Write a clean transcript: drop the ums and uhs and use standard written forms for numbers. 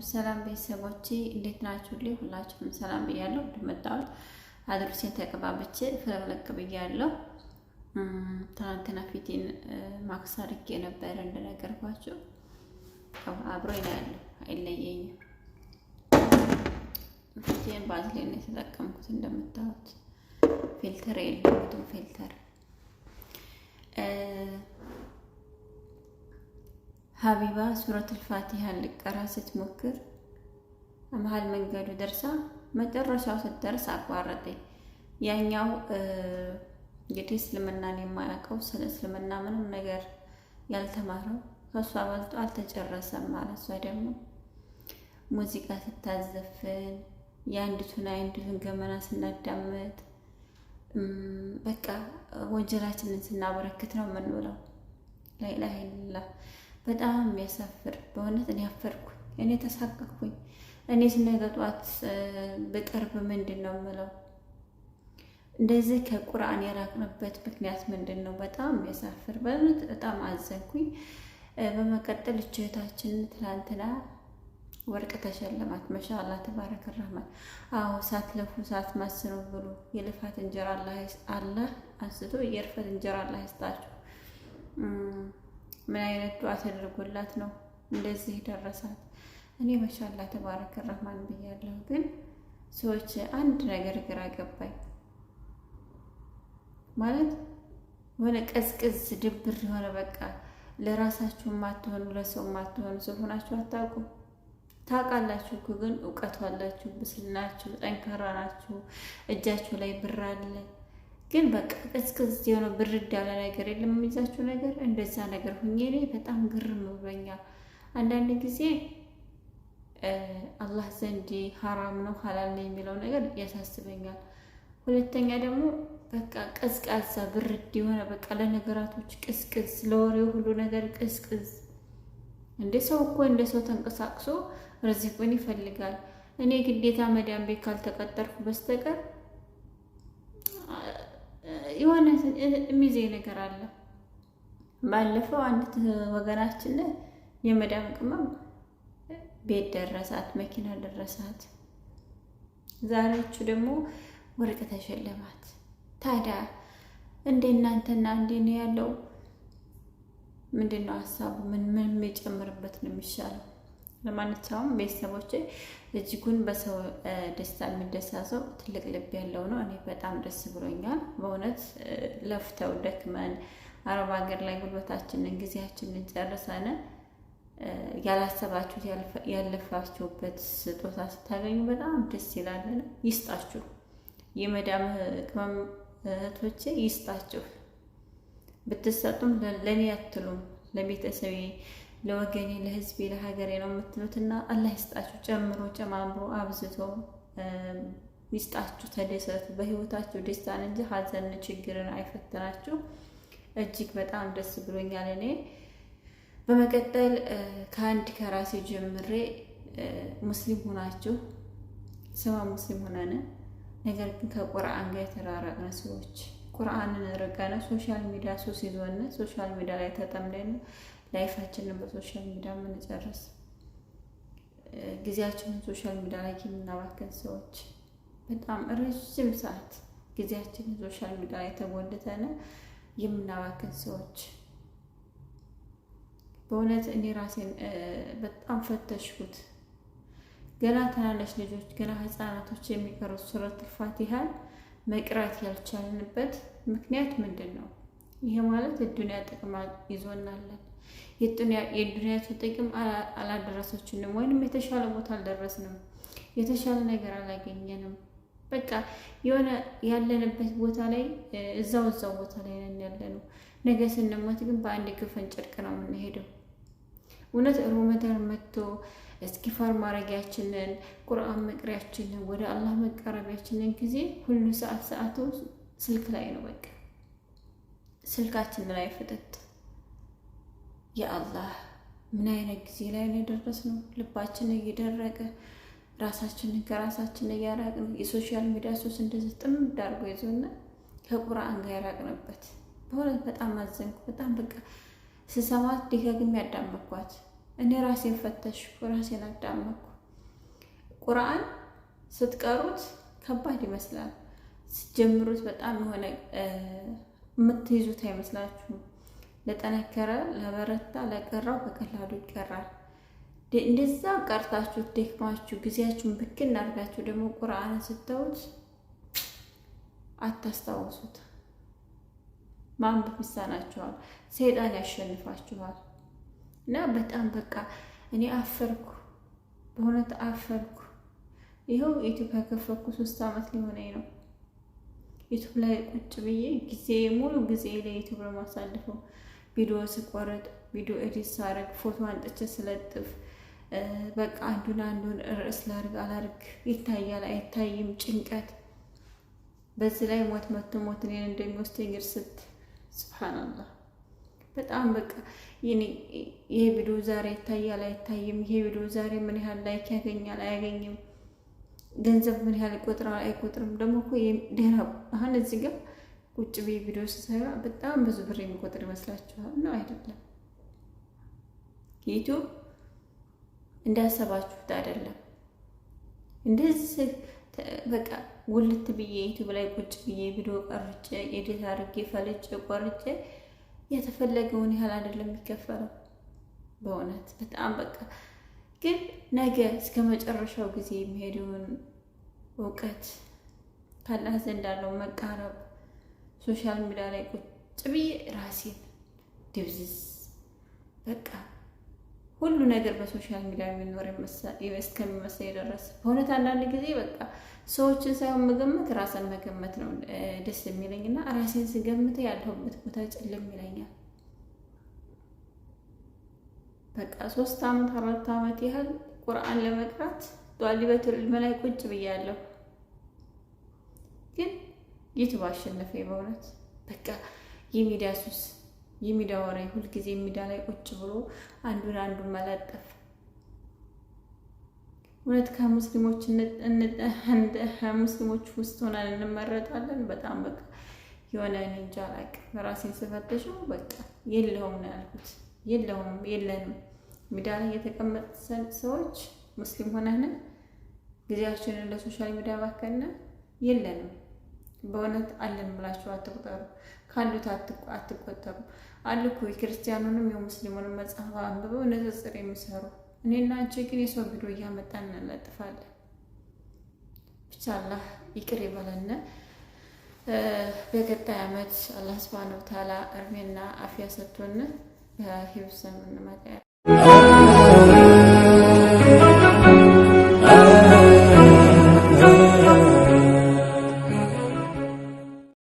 ሰላም ቤተሰቦቼ እንዴት ናችሁልኝ? ሁላችሁም ሰላም ብያለሁ። እንደመጣሁት አድርሴን ተቀባብቼ ፍለቅለቅ ብያለሁ። ትናንትና ፊቴን ማክስ አድርጌ ነበር እንደነገርኳችሁ። አብሮ ይላል አይለየኝም። ፊቴን ባዝሊን ነው የተጠቀምኩት። እንደምታዩት ፊልተር የለውም። ፊልተር ሀቢባ ሱረቱል ፋቲሃ ልቀራ ስትሞክር መሀል መንገዱ ደርሳ መጨረሻው ስትደርስ አቋረጠኝ። ያኛው እንግዲህ እስልምናን የማያውቀው ስለ እስልምና ምንም ነገር ያልተማረው ከእሷ በልጦ አልተጨረሰም ማለት። እሷ ደግሞ ሙዚቃ ስታዘፍን የአንዲቱን ገመና ስናዳምጥ በቃ ወንጀላችንን ስናበረክት ነው የምንውለው። ላኢላሀ ኢለላህ። በጣም የሚያሳፍር በእውነት እኔ አፈርኩኝ። እኔ ተሳቀቅኩኝ። እኔ ነገ ጧት በቅርብ ምንድን ነው የምለው? እንደዚህ ከቁርአን የራቅንበት ምክንያት ምንድን ነው? በጣም የሚያሳፍር በእውነት በጣም አዘንኩኝ። በመቀጠል እህታችን ትላንትና ወርቅ ተሸለማት። ማሻአላህ ተባረከ ረህማን። አዎ ሳትለፉ ሳትማስኑ ብሉ። የልፋት እንጀራ አላህ አንስቶ የእርፈት እንጀራ አላህ ይስጣችሁ። ምን አይነት ዱዓ ተደርጎላት ነው እንደዚህ ደረሳት? እኔ ማሻአላህ ተባረከ ረህማን ብያለሁ። ግን ሰዎች አንድ ነገር ግራ ገባኝ። ማለት የሆነ ቀዝቅዝ ድብር የሆነ በቃ ለራሳችሁ ማትሆኑ ለሰው ማትሆኑ ሰው ሆናችሁ አታውቁም። ታውቃላችሁ እኮ ግን እውቀቱ አላችሁ፣ ብስል ናችሁ፣ ጠንካራ ናችሁ፣ እጃችሁ ላይ ብር አለ። ግን በቃ ቀዝቅዝ የሆነ ብርድ ያለ ነገር የለም የሚይዛችሁ ነገር። እንደዛ ነገር ሁኜ እኔ በጣም ግርም ብሎኛል። አንዳንድ ጊዜ አላህ ዘንድ ሀራም ነው ሀላል ነው የሚለው ነገር ያሳስበኛል። ሁለተኛ ደግሞ በቃ ቀዝቃዛ ብርድ የሆነ በቃ ለነገራቶች ቅዝቅዝ፣ ለወሬው ሁሉ ነገር ቅዝቅዝ። እንደ ሰው እኮ እንደ ሰው ተንቀሳቅሶ ርዝቁን ይፈልጋል። እኔ ግዴታ መዳም ቤት ካልተቀጠርኩ በስተቀር የሆነ የሚይዘኝ ነገር አለ። ባለፈው አንዲት ወገናችን የመዳም ቅመም ቤት ደረሳት፣ መኪና ደረሳት። ዛሬዎቹ ደግሞ ወርቅ ተሸለማት። ታዲያ እንደ እናንተና እንደ እኔ ያለው ምንድን ነው ሀሳቡ? ምን የሚጨምርበት ነው የሚሻለው? ለማንኛውም ቤተሰቦቼ እጅጉን በሰው ደስታ የሚደሳ ሰው ትልቅ ልብ ያለው ነው። እኔ በጣም ደስ ብሎኛል በእውነት። ለፍተው ደክመን አረብ ሀገር ላይ ጉልበታችንን ጊዜያችንን ጨርሰን ያላሰባችሁት ያለፋችሁበት ስጦታ ስታገኙ በጣም ደስ ይላል። ይስጣችሁ፣ የመዳም ቅመም እህቶቼ ይስጣችሁ። ብትሰጡም ለእኔ አትሉም፣ ለቤተሰቤ፣ ለወገኔ፣ ለህዝቤ፣ ለሀገሬ ነው የምትሉትና አላህ ይስጣችሁ። ጨምሮ ጨማምሮ አብዝቶ ይስጣችሁ። ተደሰቱ። በህይወታችሁ ደስታን እንጂ ሀዘን ችግርን አይፈትናችሁ። እጅግ በጣም ደስ ብሎኛል እኔ። በመቀጠል ከራሴ ጀምሬ ሙስሊም ሆናችሁ ስማ ሙስሊም ሆነን ነገር ግን ከቁርአን ጋር የተራራቅነ ሰዎች ቁርአንን ረጋነ ሶሻል ሚዲያ ሱስ ይዞን ሶሻል ሚዲያ ላይ ተጠምደን ላይፋችንን በሶሻል ሚዲያ የምንጨርስ ጊዜያችንን ሶሻል ሚዲያ ላይ የምናባከን ሰዎች በጣም ረጅም ሰዓት ጊዜያችንን ሶሻል ሚዲያ ላይ ተጎንድተን የምናባከን ሰዎች በእውነት እኔ ራሴን በጣም ፈተሽኩት። ገና ትናንሽ ልጆች ገና ህፃናቶች የሚቀሩት ሱረቱል ፋቲሃን መቅራት ያልቻልንበት ምክንያት ምንድን ነው? ይሄ ማለት የዱንያ ጥቅም ይዞናለን። የዱንያ ጥቅም አላደረሰችንም፣ ወይንም የተሻለ ቦታ አልደረስንም፣ የተሻለ ነገር አላገኘንም። በቃ የሆነ ያለንበት ቦታ ላይ እዛው ቦታ ላይ ነን ያለነው። ነገ ስንሞት ግን በአንድ ክፍን ጨርቅ ነው የምንሄደው። እውነት ሮመዳን መጥቶ እስኪፋር ማድረጊያችንን ቁርአን መቅሪያችንን ወደ አላህ መቃረቢያችንን ጊዜ ሁሉ ሰዓቱ ስልክ ላይ ነው። በቃ ስልካችን ላይ ፍጥጥ። የአላህ ምን አይነት ጊዜ ላይ ነው የደረስነው? ልባችንን እየደረቀ ራሳችንን ከራሳችን እያራቅን የሶሻል ሚዲያ ሱስ እንደዚህ ጥምድ አድርጎ ይዞና ከቁርአን ጋር ያራቅንበት። በእውነት በጣም አዘንኩ። በጣም በቃ ስሰማት ደጋግሜ ያዳመኳት። እኔ ራሴን ፈተሽኩ፣ ራሴን አዳመኩ። ቁርአን ስትቀሩት ከባድ ይመስላል። ስትጀምሩት በጣም የሆነ የምትይዙት አይመስላችሁም። ለጠነከረ፣ ለበረታ፣ ለቀራው በቀላሉ ይቀራል። እንደዛ ቀርታችሁ ደክማችሁ ጊዜያችሁን ብክን አድርጋችሁ ደግሞ ቁርአንን ስተውት አታስታውሱት። ማንበብ ይሳናችኋል። ሰይጣን ያሸንፋችኋል። እና በጣም በቃ እኔ አፈርኩ፣ በእውነት አፈርኩ። ይኸው ዩቲዩብ ከከፈትኩ 3 ዓመት ሊሆነኝ ነው። ዩቲዩብ ላይ ቁጭ ብዬ ሙሉ ጊዜ ለዩቲዩብ ነው የማሳልፈው። ቪዲዮ ስቆረጥ፣ ቪዲዮ ኤዲት ሳረግ፣ ፎቶ አንጥቼ ስለጥፍ፣ በቃ አንዱን ርዕስ ላርግ አላርግ፣ ይታያል አይታይም፣ ጭንቀት። በዚህ ላይ ሞት እኔን እንደሚወስደኝ እርስት ሱብሃንአላህ። በጣም በቃ ይሄ ቪዲዮ ዛሬ ይታያል አይታይም፣ ይሄ ቪዲዮ ዛሬ ምን ያህል ላይክ ያገኛል አያገኝም፣ ገንዘብ ምን ያህል ይቆጥራል አይቆጥርም። ደግሞ እኮ ደህና አሁን እዚህ ጋር ቁጭ ብዬ ቪዲዮ ስሰራ በጣም ብዙ ብር የሚቆጥር ይመስላችኋል? ነው አይደለም። ዩቲዩብ እንዳሰባችሁት አይደለም። እንደዚህ በቃ ጉልት ብዬ ዩቲዩብ ላይ ቁጭ ብዬ ቪዲዮ ቀርጬ ኤዲት አድርጌ ፈልጬ ቆርጬ የተፈለገውን ያህል አይደለም የሚከፈለው። በእውነት በጣም በቃ ግን ነገ እስከ መጨረሻው ጊዜ የሚሄደውን እውቀት ካላህ ዘንድ ያለው መቃረብ ሶሻል ሚዲያ ላይ ቁጭ ብዬ ራሴን ድብዝዝ በቃ ሁሉ ነገር በሶሻል ሚዲያ የሚኖር እስከሚመስል የደረሰ። በእውነት አንዳንድ ጊዜ በቃ ሰዎችን ሳይሆን መገመት ራስን መገመት ነው ደስ የሚለኝ እና ራሴን ስገምት ያለሁበት ቦታ ጨልም ይለኛል። በቃ 3 ዓመት 4 ዓመት ያህል ቁርአን ለመቅራት ጧሊበቱል ዒልም ላይ ቁጭ ብያለሁ። ግን ዩቲዩብ አሸነፈኝ። በእውነት በቃ የሚዲያ ሱስ፣ የሚዲያ ወሬ፣ ሁልጊዜ ሚዲያ ላይ ቁጭ ብሎ አንዱን መለጠፍ። እውነት ከሙስሊሞች ውስጥ ሆነን እንመረጣለን? በጣም በቃ የሆነ እንጃ አላውቅም። ራሴን ስፈትሸው በቃ የለውም ነው ያልኩት። የለንም። ሚዲያ ላይ የተቀመጡ ሰዎች ሙስሊም ሆነን ጊዜያችንን ለሶሻል ሚዲያ ባከነ የለንም። በእውነት አለን ብላችሁ አትቁጠሩ። ካሉት አትቆጠሩ። አሉ እኮ የክርስቲያኑንም የሙስሊሙንም መጽሐፍ አንብበው ንጽጽር የሚሰሩ። እኔና አንቺ ግን የሰው ቪዲዮ እያመጣን እንለጥፋለን። ብቻ አላህ ይቅር ይበለን። በቀጣይ ዓመት አላህ ሱብሓነሁ ወተዓላ እድሜና አፍያ ሰጥቶን በሂብስ እንመጣለን።